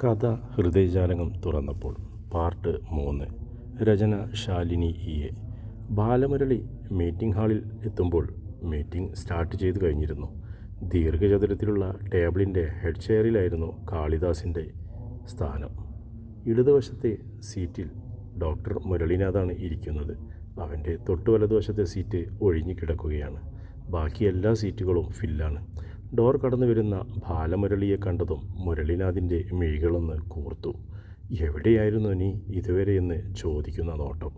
കഥ ഹൃദയജാലകം തുറന്നപ്പോൾ പാർട്ട് 3. രചന ശാലിനി ഇ.എ. ബാലമുരളി മീറ്റിംഗ് ഹാളിൽ എത്തുമ്പോൾ മീറ്റിംഗ് സ്റ്റാർട്ട് ചെയ്തു കഴിഞ്ഞിരുന്നു. ദീർഘചതുരത്തിലുള്ള ടേബിളിൻ്റെ ഹെഡ് ചെയറിലായിരുന്നു കാളിദാസിൻ്റെ സ്ഥാനം. ഇടതുവശത്തെ സീറ്റിൽ ഡോക്ടർ മുരളീനാഥാണ് ഇരിക്കുന്നത്. അവൻ്റെ തൊട്ടു വലതുവശത്തെ സീറ്റ് ഒഴിഞ്ഞു കിടക്കുകയാണ്. ബാക്കി എല്ലാ സീറ്റുകളും ഫില്ലാണ്. ഡോർ കടന്നു വരുന്ന ബാലമുരളിയെ കണ്ടതും മുരളീനാഥിൻ്റെ മിഴികളൊന്ന് കൂർത്തു. എവിടെയായിരുന്നു നീ ഇതുവരെയെന്ന് ചോദിക്കുന്ന നോട്ടം.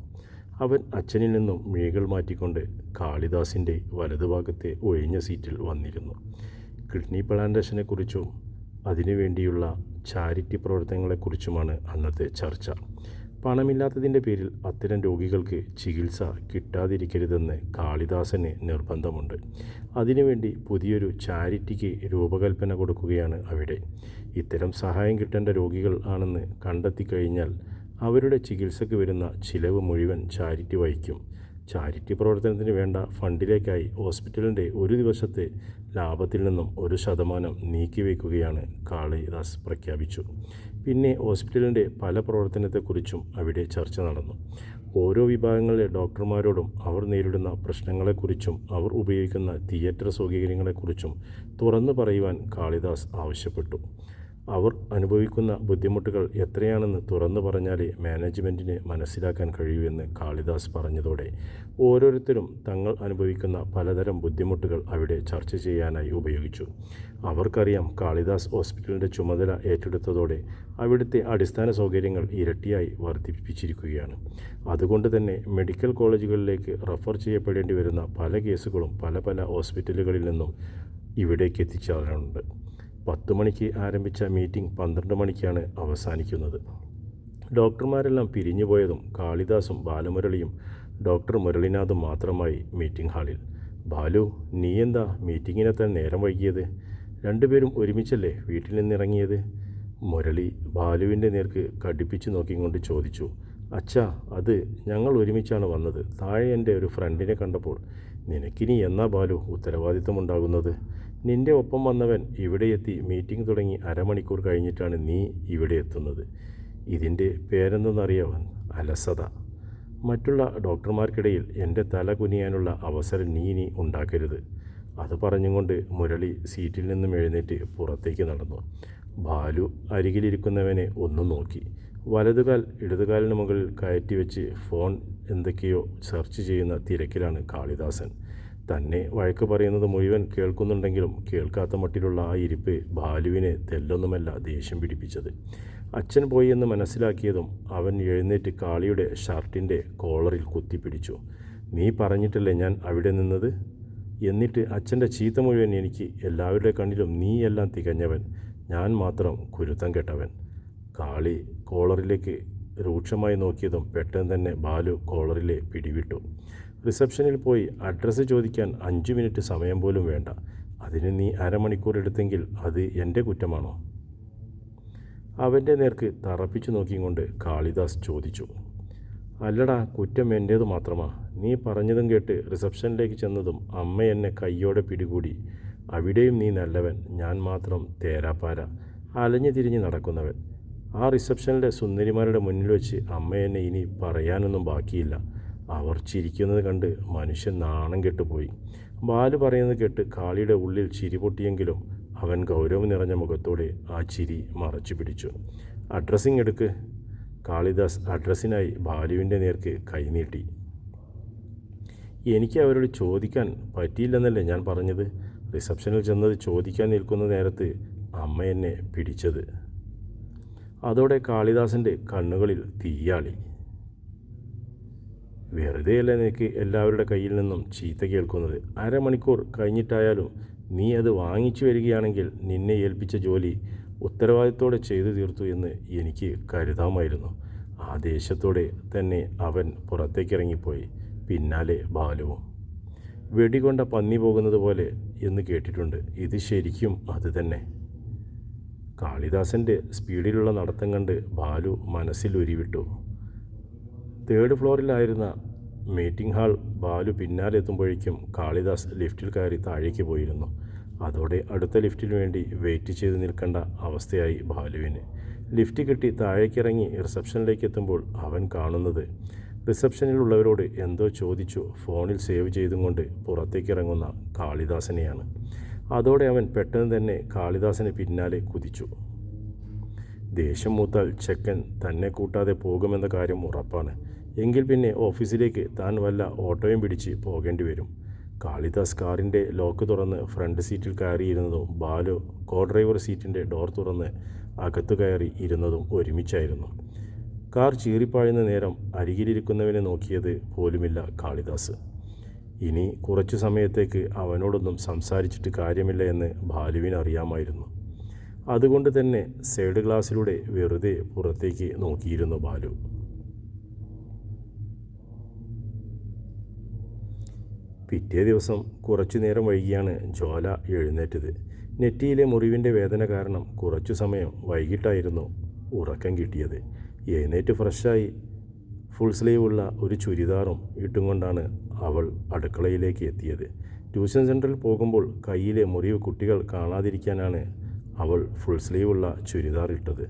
അവൻ അച്ഛനിൽ നിന്നും മിഴികൾ മാറ്റിക്കൊണ്ട് കാളിദാസിൻ്റെ വലതുഭാഗത്തെ ഒഴിഞ്ഞ സീറ്റിൽ വന്നിരുന്നു. കിഡ്നി പ്ലാന്റേഷനെക്കുറിച്ചും അതിനുവേണ്ടിയുള്ള ചാരിറ്റി പ്രവർത്തനങ്ങളെക്കുറിച്ചുമാണ് അന്നത്തെ ചർച്ച. പണമില്ലാത്തതിൻ്റെ പേരിൽ അത്തരം രോഗികൾക്ക് ചികിത്സ കിട്ടാതിരിക്കരുതെന്ന് കാളിദാസന് നിർബന്ധമുണ്ട്. അതിനുവേണ്ടി പുതിയൊരു ചാരിറ്റിക്ക് രൂപകൽപ്പന കൊടുക്കുകയാണ് അവിടെ. ഇത്തരം സഹായം കിട്ടേണ്ട രോഗികൾ ആണെന്ന് കണ്ടെത്തിക്കഴിഞ്ഞാൽ അവരുടെ ചികിത്സയ്ക്ക് വരുന്ന ചിലവ് മുഴുവൻ ചാരിറ്റി വഹിക്കും. ചാരിറ്റി പ്രവർത്തനത്തിന് വേണ്ട ഫണ്ടിലേക്കായി ഹോസ്പിറ്റലിൻ്റെ ഒരു ദിവസത്തെ ലാഭത്തിൽ നിന്നും 1% നീക്കിവെക്കുകയാണ് കാളിദാസ് പ്രഖ്യാപിച്ചു. പിന്നെ ഹോസ്പിറ്റലിൻ്റെ പല പ്രവർത്തനത്തെക്കുറിച്ചും അവിടെ ചർച്ച നടന്നു. ഓരോ വിഭാഗങ്ങളിലെ ഡോക്ടർമാരോടും അവർ നേരിടുന്ന പ്രശ്നങ്ങളെക്കുറിച്ചും അവർ ഉപയോഗിക്കുന്ന തിയേറ്റർ സൗകര്യങ്ങളെക്കുറിച്ചും തുറന്നു പറയുവാൻ കാളിദാസ് ആവശ്യപ്പെട്ടു. അവർ അനുഭവിക്കുന്ന ബുദ്ധിമുട്ടുകൾ എത്രയാണെന്ന് തുറന്നു പറഞ്ഞാലേ മാനേജ്മെൻറ്റിന് മനസ്സിലാക്കാൻ കഴിയൂവെന്ന് കാളിദാസ് പറഞ്ഞതോടെ ഓരോരുത്തരും തങ്ങൾ അനുഭവിക്കുന്ന പലതരം ബുദ്ധിമുട്ടുകൾ അവിടെ ചർച്ച ചെയ്യാനായി ഉപയോഗിച്ചു. അവർക്കറിയാം കാളിദാസ് ഹോസ്പിറ്റലിൻ്റെ ചുമതല ഏറ്റെടുത്തതോടെ അവിടുത്തെ അടിസ്ഥാന സൗകര്യങ്ങൾ ഇരട്ടിയായി വർദ്ധിപ്പിച്ചിരിക്കുകയാണ്. അതുകൊണ്ട് തന്നെ മെഡിക്കൽ കോളേജുകളിലേക്ക് റഫർ ചെയ്യപ്പെടേണ്ടി വരുന്ന പല കേസുകളും പല ഹോസ്പിറ്റലുകളിൽ നിന്നും ഇവിടേക്ക് എത്തിച്ചേരാറുണ്ട്. 10 മണിക്ക് ആരംഭിച്ച മീറ്റിംഗ് 12 മണിക്കാണ് അവസാനിക്കുന്നത്. ഡോക്ടർമാരെല്ലാം പിരിഞ്ഞുപോയതും കാളിദാസും ബാലമുരളിയും ഡോക്ടർ മുരളീനാഥും മാത്രമായി മീറ്റിംഗ് ഹാളിൽ. ബാലു, നീ എന്താ മീറ്റിങ്ങിനെത്താൻ നേരം വൈകിയത്? രണ്ടുപേരും ഒരുമിച്ചല്ലേ വീട്ടിൽ നിന്നിറങ്ങിയത്? മുരളി ബാലുവിൻ്റെ നേർക്ക് കടുപ്പിച്ച് നോക്കിക്കൊണ്ട് ചോദിച്ചു. അച്ഛാ, അത് ഞങ്ങൾ ഒരുമിച്ചാണ് വന്നത്. താഴെ എൻ്റെ ഒരു ഫ്രണ്ടിനെ കണ്ടപ്പോൾ. നിനക്കിനി എന്നാ ബാലു ഉത്തരവാദിത്തമുണ്ടാകുന്നത്? നിൻ്റെ ഒപ്പം വന്നവൻ ഇവിടെ എത്തി മീറ്റിംഗ് തുടങ്ങി അരമണിക്കൂർ കഴിഞ്ഞിട്ടാണ് നീ ഇവിടെ എത്തുന്നത്. ഇതിൻ്റെ പേരെന്തെന്നറിയാവൻ? അലസത. മറ്റുള്ള ഡോക്ടർമാർക്കിടയിൽ എൻ്റെ തല കുനിയാനുള്ള അവസരം നീ ഉണ്ടാക്കരുത്. അത് പറഞ്ഞുകൊണ്ട് മുരളി സീറ്റിൽ നിന്നും എഴുന്നേറ്റ് പുറത്തേക്ക് നടന്നു. ബാലു അരികിലിരിക്കുന്നവനെ ഒന്ന് നോക്കി. വലതുകാൽ ഇടതുകാലിന് മുകളിൽ കയറ്റി വെച്ച് ഫോൺ എന്തൊക്കെയോ സെർച്ച് ചെയ്യുന്ന തിരക്കിലാണ് കാളിദാസൻ. തന്നെ വഴക്ക് പറയുന്നത് മുഴുവൻ കേൾക്കുന്നുണ്ടെങ്കിലും കേൾക്കാത്ത മട്ടിലുള്ള ആ ഇരിപ്പ് ബാലുവിനെ തെല്ലൊന്നുമല്ല ദേഷ്യം പിടിപ്പിച്ചത്. അച്ഛൻ പോയി എന്ന് മനസ്സിലാക്കിയതും അവൻ എഴുന്നേറ്റ് കാളിയുടെ ഷർട്ടിൻ്റെ കോളറിൽ കുത്തിപ്പിടിച്ചു. നീ പറഞ്ഞിട്ടല്ലേ ഞാൻ അവിടെ നിന്നത്? എന്നിട്ട് അച്ഛൻ്റെ ചീത്ത മുഴുവൻ എനിക്ക്. എല്ലാവരുടെ കണ്ണിലും നീയെല്ലാം തികഞ്ഞവൻ, ഞാൻ മാത്രം കുരുത്തം കെട്ടവൻ. കാളി കോളറിലേക്ക് രൂക്ഷമായി നോക്കിയതും പെട്ടെന്ന് തന്നെ ബാലു കോളറിലെ പിടിവിട്ടു. റിസപ്ഷനിൽ പോയി അഡ്രസ്സ് ചോദിക്കാൻ 5 മിനിറ്റ് സമയം പോലും വേണ്ട. അതിന് നീ അരമണിക്കൂർ എടുത്തെങ്കിൽ അത് എൻ്റെ കുറ്റമാണോ? അവൻ്റെ നേർക്ക് തറപ്പിച്ചു നോക്കിക്കൊണ്ട് കാളിദാസ് ചോദിച്ചു. അല്ലടാ, കുറ്റം എൻ്റേത് മാത്രമാ. നീ പറഞ്ഞതും കേട്ട് റിസപ്ഷനിലേക്ക് ചെന്നതും അമ്മ എന്നെ കയ്യോടെ പിടികൂടി. അവിടെയും നീ നല്ലവൻ, ഞാൻ മാത്രം തേരാപ്പാര, അലഞ്ഞു തിരിഞ്ഞ് നടക്കുന്നവൻ. ആ റിസപ്ഷനിലെ സുന്ദരിമാരുടെ മുന്നിൽ വെച്ച് അമ്മ എന്നെ ഇനി പറയാനൊന്നും ബാക്കിയില്ല. അവർ ചിരിക്കുന്നത് കണ്ട് മനുഷ്യൻ നാണം കെട്ടുപോയി. ബാലു പറയുന്നത് കേട്ട് കാളിയുടെ ഉള്ളിൽ ചിരി പൊട്ടിയെങ്കിലും അവൻ ഗൗരവം നിറഞ്ഞ മുഖത്തോടെ ആ ചിരി മറച്ചു പിടിച്ചു. അഡ്രസ്സിങ് എടുക്ക്. കാളിദാസ് അഡ്രസ്സിനായി ബാലുവിൻ്റെ നേർക്ക് കൈനീട്ടി. എനിക്ക് അവരോട് ചോദിക്കാൻ പറ്റിയില്ലെന്നല്ലേ ഞാൻ പറഞ്ഞത്? റിസപ്ഷനിൽ ചെന്നത് ചോദിക്കാൻ നിൽക്കുന്ന നേരത്ത് അമ്മ എന്നെ പിടിച്ചത്. അതോടെ കാളിദാസൻ്റെ കണ്ണുകളിൽ തീയാളി. വെറുതെയല്ല നിനക്ക് എല്ലാവരുടെ കയ്യിൽ നിന്നും ചീത്ത കേൾക്കുന്നത്. അരമണിക്കൂർ കഴിഞ്ഞിട്ടായാലും നീ അത് വാങ്ങിച്ചു വരികയാണെങ്കിൽ നിന്നെ ഏൽപ്പിച്ച ജോലി ഉത്തരവാദിത്തോടെ ചെയ്തു തീർത്തു എന്ന് എനിക്ക് കരുതാമായിരുന്നു. ആ ദേഷ്യത്തോടെ തന്നെ അവൻ പുറത്തേക്കിറങ്ങിപ്പോയി. പിന്നാലെ ബാലുവും. വെടികൊണ്ട പന്നി പോകുന്നത് പോലെ എന്ന് കേട്ടിട്ടുണ്ട്. ഇത് ശരിക്കും അത് തന്നെ. കാളിദാസൻ്റെ സ്പീഡിലുള്ള നടത്തം കണ്ട് ബാലു മനസ്സിൽ ഉരുവിട്ടു. 3rd ഫ്ലോറിലായിരുന്ന മീറ്റിംഗ് ഹാൾ. ബാലു പിന്നാലെ എത്തുമ്പോഴേക്കും കാളിദാസ് ലിഫ്റ്റിൽ കയറി താഴേക്ക് പോയിരുന്നു. അതോടെ അടുത്ത ലിഫ്റ്റിന് വേണ്ടി വെയിറ്റ് ചെയ്ത് നിൽക്കേണ്ട അവസ്ഥയായി ബാലുവിന്. ലിഫ്റ്റ് കിട്ടി താഴേക്കിറങ്ങി റിസപ്ഷനിലേക്ക് എത്തുമ്പോൾ അവൻ കാണുന്നത് റിസപ്ഷനിലുള്ളവരോട് എന്തോ ചോദിച്ചു ഫോണിൽ സേവ് ചെയ്തും കൊണ്ട് പുറത്തേക്കിറങ്ങുന്ന കാളിദാസനെയാണ്. അതോടെ അവൻ പെട്ടെന്ന് തന്നെ കാളിദാസന് പിന്നാലെ കുതിച്ചു. ദേഷ്യം മൂത്താൽ ചെക്കൻ തന്നെ കൂട്ടാതെ പോകുമെന്ന കാര്യം ഉറപ്പാണ്. എങ്കിൽ പിന്നെ ഓഫീസിലേക്ക് താൻ വല്ല ഓട്ടോയും പിടിച്ച് പോകേണ്ടി വരും. കാളിദാസ് കാറിൻ്റെ ലോക്ക് തുറന്ന് ഫ്രണ്ട് സീറ്റിൽ കയറിയിരുന്നതും ബാലു കോ ഡ്രൈവർ സീറ്റിൻ്റെ ഡോർ തുറന്ന് അകത്തു കയറി ഇരുന്നതും ഒരുമിച്ചായിരുന്നു. കാർ ചീറിപ്പായുന്ന നേരം അരികിലിരിക്കുന്നവനെ നോക്കിയത് പോലുമില്ല കാളിദാസ്. ഇനി കുറച്ചു സമയത്തേക്ക് അവനോടൊന്നും സംസാരിച്ചിട്ട് കാര്യമില്ല എന്ന് ബാലുവിന് അറിയാമായിരുന്നു. അതുകൊണ്ട് തന്നെ സൈഡ് ഗ്ലാസ്സിലൂടെ വെറുതെ പുറത്തേക്ക് നോക്കിയിരുന്നു ബാലു. പിറ്റേ ദിവസം കുറച്ചു നേരം വൈകിയാണ് ജ്വാല എഴുന്നേറ്റത്. നെറ്റിയിലെ മുറിവിൻ്റെ വേദന കാരണം കുറച്ചു സമയം വൈകിട്ടായിരുന്നു ഉറക്കം കിട്ടിയത്. എഴുന്നേറ്റ് ഫ്രഷായി ഫുൾ സ്ലീവുള്ള ഒരു ചുരിദാറും ഇട്ടും കൊണ്ടാണ് അവൾ അടുക്കളയിലേക്ക് എത്തിയത്. ട്യൂഷൻ സെൻറ്ററിൽ പോകുമ്പോൾ കയ്യിലെ മുറിവ് കുട്ടികൾ കാണാതിരിക്കാനാണ് അവൾ ഫുൾ സ്ലീവുള്ള ചുരിദാർ ഇട്ടത്.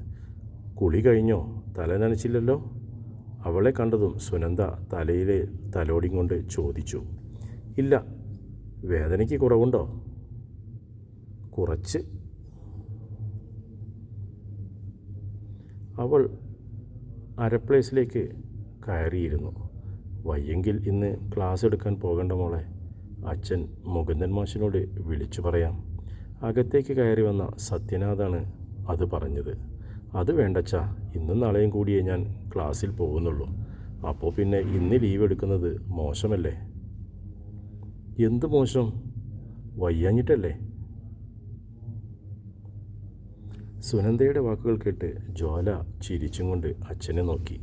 കുളി കഴിഞ്ഞോ? തല നനച്ചില്ലല്ലോ? അവളെ കണ്ടതും സുനന്ദ തലയിലെ തലോടി കൊണ്ട് ചോദിച്ചു. ഇല്ല. വേദനയ്ക്ക് കുറവുണ്ടോ? കുറച്ച്. അവൾ അരപ്ലേസിലേക്ക് കയറിയിരുന്നു. വയ്യെങ്കിൽ ഇന്ന് ക്ലാസ് എടുക്കാൻ പോകണ്ട മോളെ, അച്ഛൻ മുകുന്ദൻ മാഷിനോട് വിളിച്ചു പറയാം. അകത്തേക്ക് കയറി വന്ന സത്യനാഥാണ് അത് പറഞ്ഞത്. അത് വേണ്ടച്ചാ, ഇന്നും നാളെയും കൂടിയേ ഞാൻ ക്ലാസ്സിൽ പോകുന്നുള്ളൂ. അപ്പോൾ പിന്നെ ഇന്ന് ലീവ് എടുക്കുന്നത് മോശമല്ലേ? എന്ത് മോശം? വയ്യാഞ്ഞിട്ടല്ലേ? സുനന്ദയുടെ വാക്കുകൾ കേട്ട് ജ്വാല ചിരിച്ചും കൊണ്ട് അച്ഛനെ നോക്കി.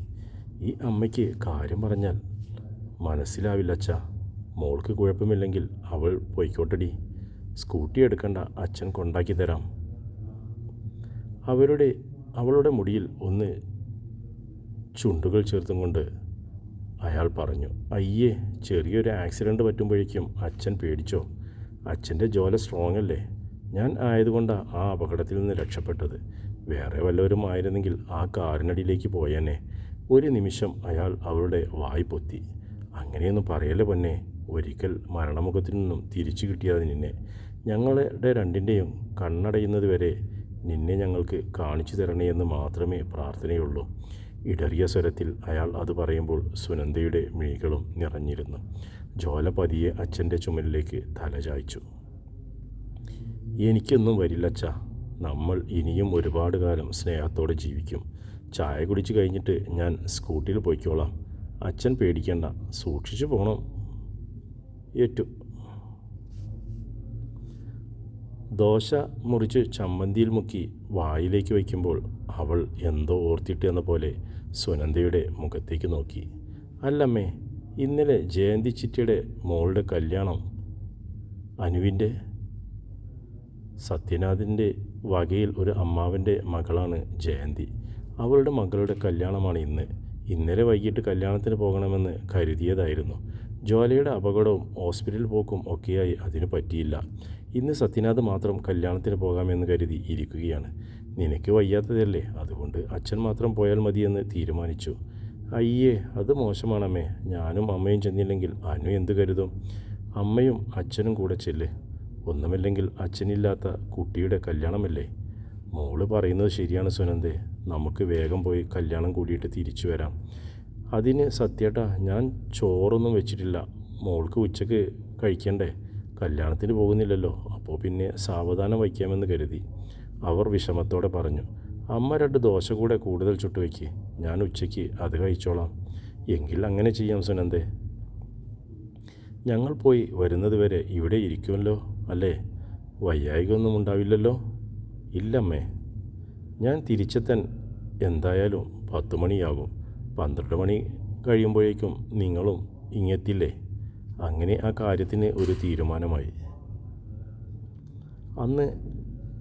ഈ അമ്മയ്ക്ക് കാര്യം പറഞ്ഞാൽ മനസ്സിലാവില്ല അച്ഛാ. മോൾക്ക് കുഴപ്പമില്ലെങ്കിൽ അവൾ പോയിക്കോട്ടടി. സ്കൂട്ടി എടുക്കണ്ട, അച്ഛൻ കൊണ്ടാക്കി തരാം. അവളുടെ മുടിയിൽ ഒന്ന് ചുണ്ടുകൾ ചേർത്തും കൊണ്ട് അയാൾ പറഞ്ഞു. അയ്യേ, ചെറിയൊരു ആക്സിഡൻറ്റ് പറ്റുമ്പോഴേക്കും അച്ഛൻ പേടിച്ചോ? അച്ഛൻ്റെ ജോല സ്ട്രോങ് അല്ലേ? ഞാൻ ആയതുകൊണ്ടാണ് ആ അപകടത്തിൽ നിന്ന് രക്ഷപ്പെട്ടത്. വേറെ വല്ലവരും ആയിരുന്നെങ്കിൽ ആ കാറിനടിയിലേക്ക് പോയേനെ. ഒരു നിമിഷം അയാൾ അവളുടെ വായ് പൊത്തി. അങ്ങനെയൊന്നും പറയല്ലേ പൊന്നെ. ഒരിക്കൽ മരണമുഖത്തിൽ നിന്നും തിരിച്ചു കിട്ടിയത് നിന്നെ. ഞങ്ങളുടെ രണ്ടിൻ്റെയും കണ്ണടയുന്നത് വരെ നിന്നെ ഞങ്ങൾക്ക് കാണിച്ചു തരണേ എന്ന് മാത്രമേ പ്രാർത്ഥനയുള്ളൂ. ഇടറിയ സ്വരത്തിൽ അയാൾ അത് പറയുമ്പോൾ സുനന്ദയുടെ മിഴികളും നിറഞ്ഞിരുന്നു. ജ്വാല പതിയെ അച്ഛൻ്റെ ചുമലിലേക്ക് തല ചായ്ച്ചു. എനിക്കൊന്നും വരില്ലച്ചാ. നമ്മൾ ഇനിയും ഒരുപാട് കാലം സ്നേഹത്തോടെ ജീവിക്കും. ചായ കുടിച്ച് കഴിഞ്ഞിട്ട് ഞാൻ സ്കൂട്ടിയിൽ പോയിക്കോളാം. അച്ഛൻ പേടിക്കണ്ട, സൂക്ഷിച്ചു പോകണം. ഏറ്റു. ദോശ മുറിച്ച് ചമ്മന്തിയിൽ മുക്കി വായിലേക്ക് വയ്ക്കുമ്പോൾ അവൾ എന്തോ ഓർത്തിട്ട് എന്ന പോലെ സുനന്ദയുടെ മുഖത്തേക്ക് നോക്കി. അല്ലമ്മേ, ഇന്നലെ ജയന്തി ചിറ്റിയുടെ മോളുടെ കല്യാണം. അനുവിൻ്റെ സത്യനാഥിൻ്റെ വകയിൽ ഒരു അമ്മാവൻ്റെ മകളാണ് ജയന്തി. അവളുടെ മകളുടെ കല്യാണമാണ് ഇന്ന്. ഇന്നലെ വൈകിട്ട് കല്യാണത്തിന് പോകണമെന്ന് കരുതിയതായിരുന്നു. ജ്വാലയുടെ അപകടവും ഹോസ്പിറ്റൽ പോക്കും ഒക്കെയായി അതിന് പറ്റിയില്ല. ഇന്ന് സത്യനാഥ് മാത്രം കല്യാണത്തിന് പോകാമെന്ന് കരുതി ഇരിക്കുകയാണ്. നിനക്ക് വയ്യാത്തതല്ലേ, അതുകൊണ്ട് അച്ഛൻ മാത്രം പോയാൽ മതിയെന്ന് തീരുമാനിച്ചു. അയ്യേ, അത് മോശമാണമ്മേ. ഞാനും അമ്മയും ചെന്നില്ലെങ്കിൽ അനു എന്ത് കരുതും? അമ്മയും അച്ഛനും കൂടെ ചെല്ല്. ഒന്നുമില്ലെങ്കിൽ അച്ഛനില്ലാത്ത കുട്ടിയുടെ കല്യാണമല്ലേ. മോള് പറയുന്നത് ശരിയാണ് സുനന്ദേ. നമുക്ക് വേഗം പോയി കല്യാണം കൂടിയിട്ട് തിരിച്ചു വരാം. അതിന് സത്യേട്ടാ, ഞാൻ ചോറൊന്നും വെച്ചിട്ടില്ല. മോൾക്ക് ഉച്ചയ്ക്ക് കഴിക്കണ്ടേ? കല്യാണത്തിന് പോകുന്നില്ലല്ലോ, അപ്പോൾ പിന്നെ സാവധാനം വയ്ക്കാമെന്ന് കരുതി. അവർ വിഷമത്തോടെ പറഞ്ഞു. അമ്മ 2 ദോശ കൂടെ കൂടുതൽ ചുട്ടുവയ്ക്ക്. ഞാൻ ഉച്ചയ്ക്ക് അത് കഴിച്ചോളാം. എങ്കിൽ അങ്ങനെ ചെയ്യാം സുനന്ദേ. ഞങ്ങൾ പോയി വരുന്നത് വരെ ഇവിടെ ഇരിക്കുമല്ലോ അല്ലേ? വയ്യായികയൊന്നും ഉണ്ടാവില്ലല്ലോ? ഇല്ലമ്മേ, ഞാൻ തിരിച്ചെത്താൻ എന്തായാലും 10 മണിയാകും. 12 മണി കഴിയുമ്പോഴേക്കും നിങ്ങളും ഇങ്ങെത്തില്ലേ? അങ്ങനെ ആ കാര്യത്തിന് ഒരു തീരുമാനമായി. അന്ന്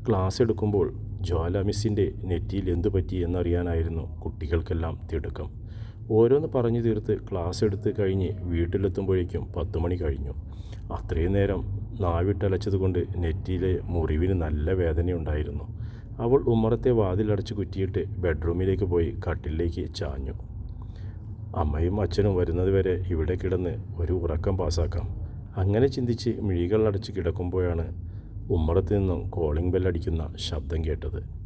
ക്ലാസ് എടുക്കുമ്പോൾ ജ്വാല മിസ്സിൻ്റെ നെറ്റിയിൽ എന്തു പറ്റി എന്നറിയാനായിരുന്നു കുട്ടികൾക്കെല്ലാം തിടുക്കം. ഓരോന്ന് പറഞ്ഞു തീർത്ത് ക്ലാസ് എടുത്ത് കഴിഞ്ഞ് വീട്ടിലെത്തുമ്പോഴേക്കും 10 മണി കഴിഞ്ഞു. അത്രയും നേരം നാവിട്ടലച്ചതുകൊണ്ട് നെറ്റിയിലെ മുറിവിന് നല്ല വേദനയുണ്ടായിരുന്നു. അവൾ ഉമ്മറത്തെ വാതിലടച്ച് കുറ്റിയിട്ട് ബെഡ്റൂമിലേക്ക് പോയി കട്ടിലേക്ക് ചാഞ്ഞു. അമ്മയും അച്ഛനും വരുന്നതുവരെ ഇവിടെ കിടന്ന് ഒരു ഉറക്കം പാസാക്കാം. അങ്ങനെ ചിന്തിച്ച് മിഴികൾ അടച്ച് കിടക്കുമ്പോഴാണ് ഉമ്മറത്ത് നിന്നും കോളിംഗ് ബെല്ലടിക്കുന്ന ശബ്ദം കേട്ടത്.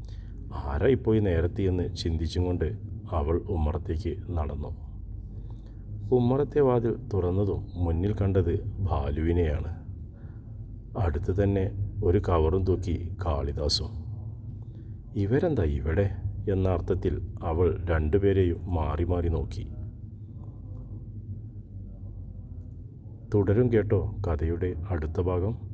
ആരാ ഇപ്പോൾ നേരത്തെയെന്ന് ചിന്തിച്ചും കൊണ്ട് അവൾ ഉമ്മറത്തേക്ക് നടന്നു. ഉമ്മറത്തെ വാതിൽ തുറന്നതും മുന്നിൽ കണ്ടത് ബാലുവിനെയാണ്. അടുത്ത് തന്നെ ഒരു കവറും തൂക്കി കാളിദാസും. ഇവരെന്താ ഇവിടെ എന്ന അർത്ഥത്തിൽ അവൾ രണ്ടുപേരെയും മാറി മാറി നോക്കി. തുടരും കേട്ടോ കഥയുടെ അടുത്ത ഭാഗം.